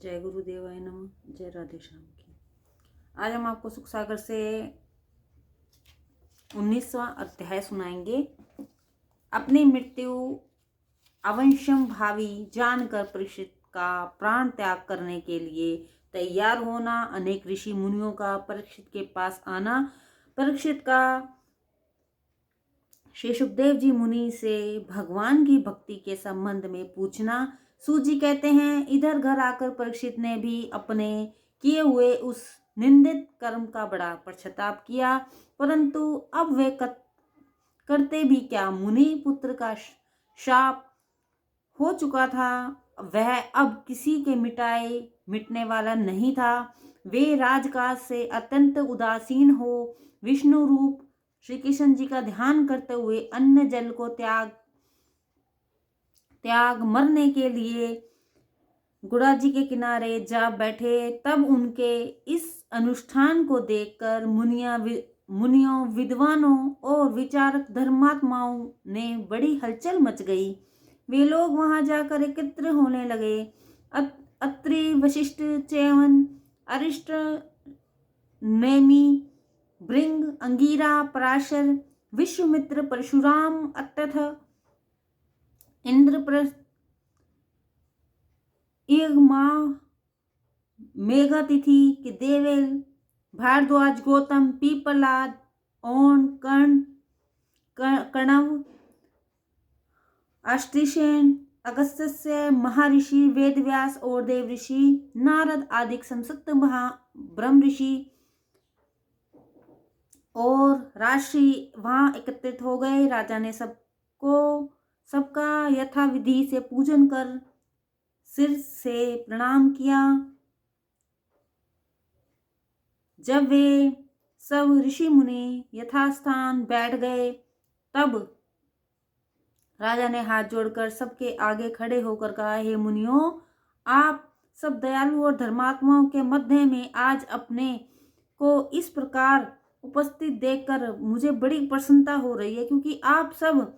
जय गुरुदेवाय नमः। जय राधे श्याम की। आज हम आपको सुख सागर से 19वां अध्याय सुनाएंगे। अपनी मृत्यु अवश्यम भावी जानकर परीक्षित का प्राण त्याग करने के लिए तैयार होना, अनेक ऋषि मुनियों का परीक्षित के पास आना, परीक्षित का श्री सुखदेव जी मुनि से भगवान की भक्ति के संबंध में पूछना। सूजी कहते हैं, इधर घर आकर परीक्षित ने भी अपने किए हुए उस निंदित कर्म का बड़ा पश्चाताप किया, परंतु अब वे करते भी क्या। मुनि पुत्र का शाप हो चुका था, वह अब किसी के मिटने वाला नहीं था। वे राजकाज से अत्यंत उदासीन हो विष्णु रूप श्री कृष्ण जी का ध्यान करते हुए अन्न जल को त्याग मरने के लिए गुड़ा जी के किनारे जा बैठे। तब उनके इस अनुष्ठान को देखकर मुनियों, विद्वानों और विचारक धर्मात्माओं ने बड़ी हलचल मच गई। वे लोग वहां जाकर एकत्र होने लगे। अत्रि, वशिष्ठ, च्यवन, अरिष्ट, नेमि, भृंग, अंगिरा, पराशर, विश्वामित्र, परशुराम, अत्यथ इंद्रप्रस्थ, इग्मा, मेघातिथि के देवेल, भारद्वाज, गौतम, पीपलाद, ओन, कणव, अष्टिसेन, अगस्त्य, महर्षि वेदव्यास और देव ऋषि, नारद आदि संसक्त ब्रह्म ऋषि और राशि वहां एकत्रित हो गए। राजा ने सबका यथाविधि से पूजन कर सिर से प्रणाम किया। जब वे सब ऋषि मुनि यथास्थान बैठ गए, तब राजा ने हाथ जोड़कर सबके आगे खड़े होकर कहा, हे मुनियों, आप सब दयालु और धर्मात्माओं के मध्य में आज अपने को इस प्रकार उपस्थित देखकर मुझे बड़ी प्रसन्नता हो रही है, क्योंकि आप सब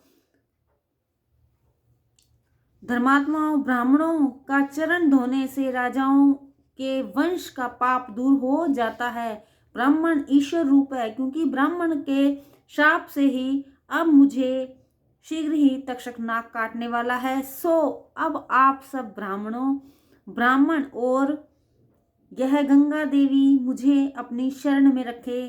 धर्मात्माओं ब्राह्मणों का चरण धोने से राजाओं के वंश का पाप दूर हो जाता है। ब्राह्मण ईश्वर रूप है, क्योंकि ब्राह्मण के शाप से ही अब मुझे शीघ्र ही तक्षक नाक काटने वाला है। सो अब आप सब ब्राह्मण और यह गंगा देवी मुझे अपनी शरण में रखे।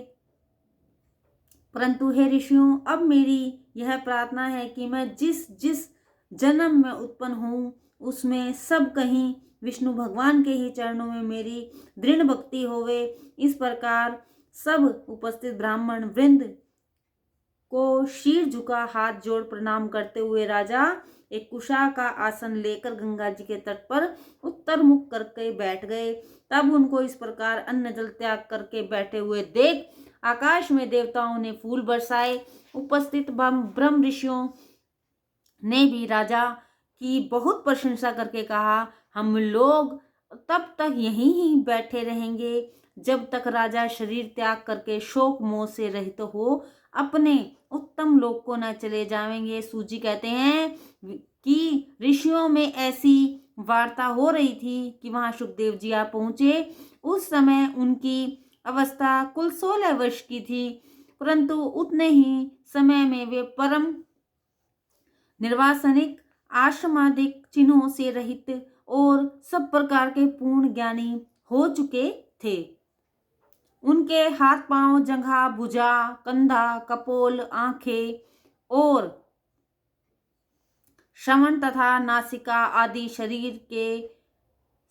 परंतु हे ऋषियों, अब मेरी यह प्रार्थना है कि मैं जिस जन्म में उत्पन्न हूँ, उसमें सब कहीं विष्णु भगवान के ही चरणों में मेरी दृढ़ भक्ति होवे। इस प्रकार सब उपस्थित ब्राह्मण वृंद को शीर झुका हाथ जोड़ प्रणाम करते हुए राजा एक कुशा का आसन लेकर गंगा जी के तट पर उत्तर मुख करके बैठ गए। तब उनको इस प्रकार अन्न जल त्याग करके बैठे हुए देख आकाश में देवताओं ने फूल बरसाए। उपस्थित ब्रह्म ऋषियों ने भी राजा की बहुत प्रशंसा करके कहा, हम लोग तब तक यहीं ही बैठे रहेंगे जब तक राजा शरीर त्याग करके शोक मोह से रहित हो अपने उत्तम लोक को न चले जाएंगे। सूजी कहते हैं कि ऋषियों में ऐसी वार्ता हो रही थी कि वहां सुखदेव जी आ पहुंचे। उस समय उनकी अवस्था कुल 16 वर्ष की थी, परंतु उतने ही समय में वे परम निर्वासनिक आश्रमादिक चिन्हों से रहित और सब प्रकार के पूर्ण ज्ञानी हो चुके थे। उनके हाथ पांव, जंघा, भुजा, कंधा, कपोल, आंखें और श्रवण तथा नासिका आदि शरीर के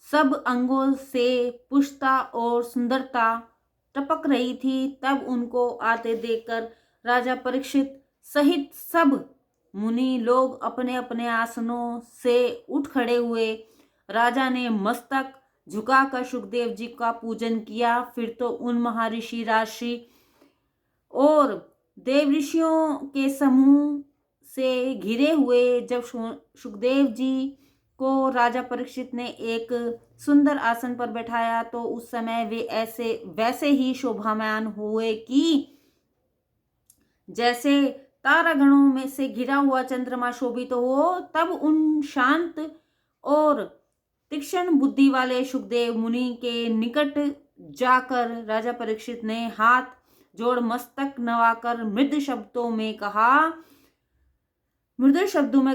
सब अंगों से पुष्टता और सुंदरता टपक रही थी। तब उनको आते देखकर राजा परीक्षित सहित सब मुनि लोग अपने अपने आसनों से उठ खड़े हुए। राजा ने मस्तक झुकाकर सुखदेव जी का पूजन किया। फिर तो उन महर्षि, राशि और देव ऋषियों के समूह से घिरे हुए जब सुखदेव जी को राजा परीक्षित ने एक सुंदर आसन पर बैठाया, तो उस समय वे वैसे ही शोभामान हुए कि जैसे तारागणों में से घिरा हुआ चंद्रमा शोभित हो। तब उन शांत और तीक्ष्ण बुद्धि वाले सुखदेव मुनि के निकट जाकर राजा परीक्षित ने हाथ जोड़ मस्तक नवाकर मृदु शब्दों में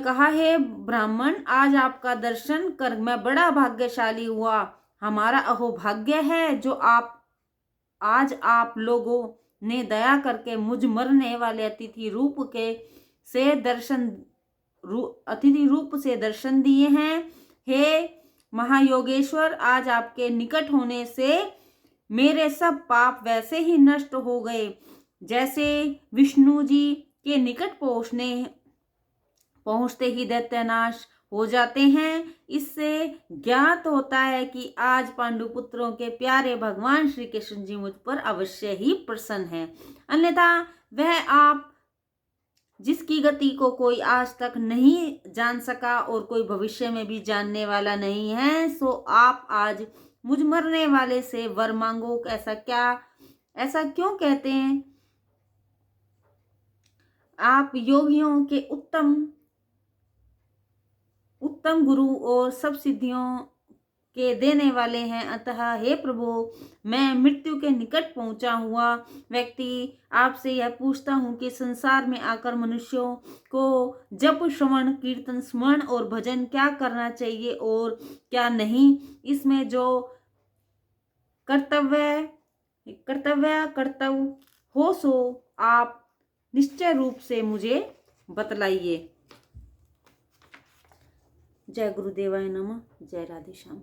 कहा, हे ब्राह्मण, आज आपका दर्शन कर मैं बड़ा भाग्यशाली हुआ। हमारा अहोभाग्य है जो आप लोगों ने दया करके मुझ मरने वाले अतिथि रूप से दर्शन दिए हैं। हे महायोगेश्वर, आज आपके निकट होने से मेरे सब पाप वैसे ही नष्ट हो गए जैसे विष्णु जी के निकट पहुंचते ही दैत्यनाश हो जाते हैं। इससे ज्ञात होता है कि आज पांडुपुत्रों के प्यारे भगवान श्री कृष्ण जी मुझ पर अवश्य ही प्रसन्न हैं, अन्यथा वह आप जिसकी गति को कोई आज तक नहीं जान सका और कोई भविष्य में भी जानने वाला नहीं है, सो आप आज मुझ मरने वाले से वर मांगो। ऐसा क्यों कहते हैं? आप योगियों के उत्तम गुरु और सब सिद्धियों के देने वाले हैं। अतः हे प्रभु, मैं मृत्यु के निकट पहुंचा हुआ व्यक्ति आपसे यह पूछता हूं कि संसार में आकर मनुष्यों को जप, श्रवण, कीर्तन, स्मरण और भजन क्या करना चाहिए और क्या नहीं, इसमें जो कर्तव्य हो सो आप निश्चय रूप से मुझे बतलाइए। जय गुरुदेवाय नमः। जय राधे श्याम।